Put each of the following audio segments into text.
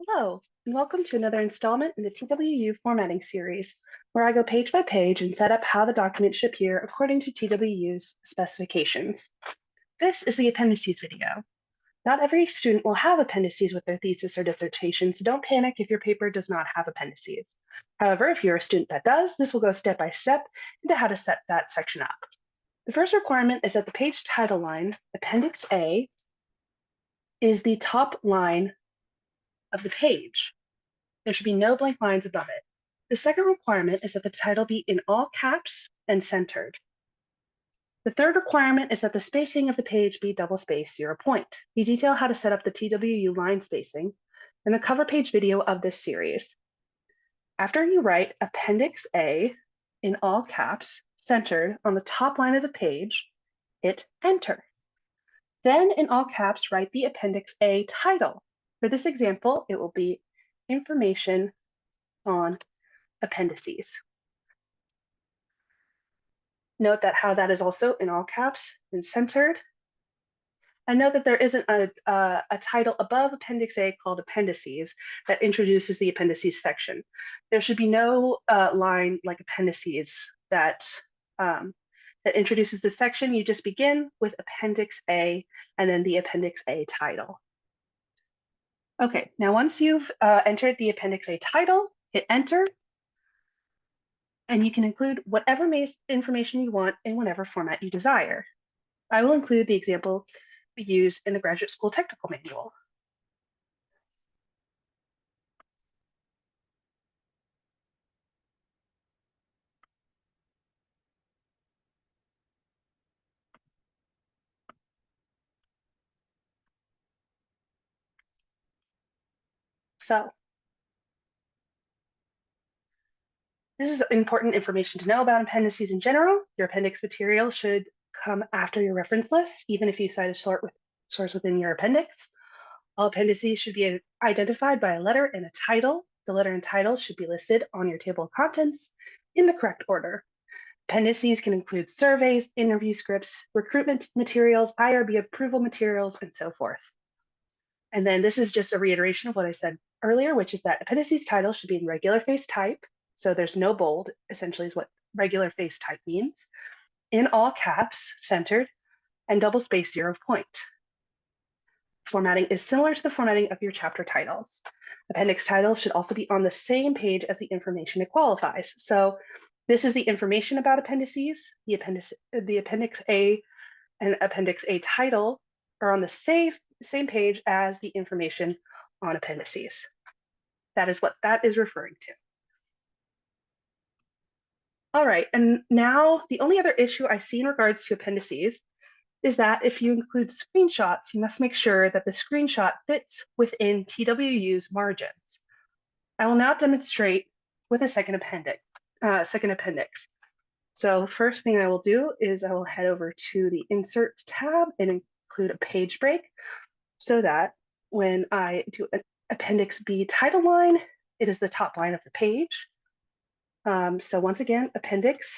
Hello, and welcome to another installment in the TWU formatting series, where I go page by page and set up how the document should appear according to TWU's specifications. This is the appendices video. Not every student will have appendices with their thesis or dissertation, so don't panic if your paper does not have appendices. However, if you're a student that does, this will go step by step into how to set that section up. The first requirement is that the page title line, Appendix A, is the top line of the page. There should be no blank lines above it. The second requirement is that the title be in all caps and centered. The third requirement is that the spacing of the page be double-spaced 0 point. We detail how to set up the TWU line spacing in the cover page video of this series. After you write Appendix A in all caps, centered on the top line of the page, hit Enter. Then in all caps, write the Appendix A title. For this example, it will be Information on Appendices. Note that how that is also in all caps and centered. And note that there isn't a title above Appendix A called Appendices that introduces the Appendices section. There should be no line like Appendices that introduces the section. You just begin with Appendix A and then the Appendix A title. Okay, now once you've entered the Appendix A title, hit Enter, and you can include whatever information you want in whatever format you desire. I will include the example we use in the Graduate School Technical Manual. So this is important information to know about appendices in general. Your appendix material should come after your reference list, even if you cite a source within your appendix. All appendices should be identified by a letter and a title. The letter and title should be listed on your table of contents in the correct order. Appendices can include surveys, interview scripts, recruitment materials, IRB approval materials, and so forth. And then this is just a reiteration of what I said earlier, which is that appendices title should be in regular face type. So there's no bold, essentially is what regular face type means. In all caps, centered, and double space 0 point. Formatting is similar to the formatting of your chapter titles. Appendix titles should also be on the same page as the information it qualifies. So this is the information about appendices. The Appendix A and Appendix A title are on the same page as the information on appendices. That is what that is referring to. All right, and now the only other issue I see in regards to appendices is that if you include screenshots, you must make sure that the screenshot fits within TWU's margins. I will now demonstrate with a second appendix. So first thing I will do is I will head over to the Insert tab and include a page break so that when I do an Appendix B title line, it is the top line of the page. So once again, Appendix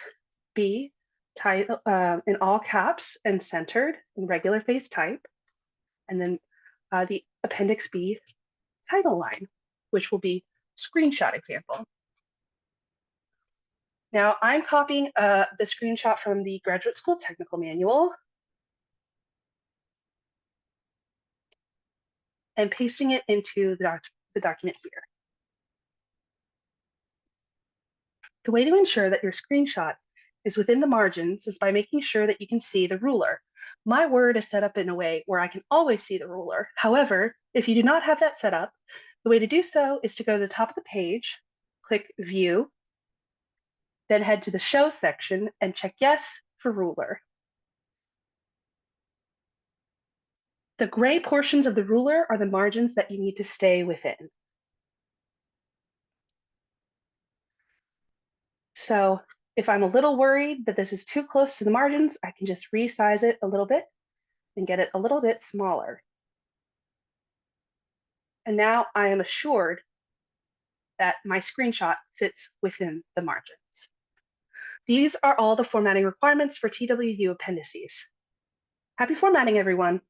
B title in all caps and centered in regular face type, and then the Appendix B title line, which will be screenshot example. Now I'm copying the screenshot from the Graduate School Technical Manual and pasting it into the document here. The way to ensure that your screenshot is within the margins is by making sure that you can see the ruler. My Word is set up in a way where I can always see the ruler. However, if you do not have that set up, the way to do so is to go to the top of the page, click View, then head to the Show section and check Yes for ruler. The gray portions of the ruler are the margins that you need to stay within. So if I'm a little worried that this is too close to the margins, I can just resize it a little bit and get it a little bit smaller. And now I am assured that my screenshot fits within the margins. These are all the formatting requirements for TWU appendices. Happy formatting, everyone.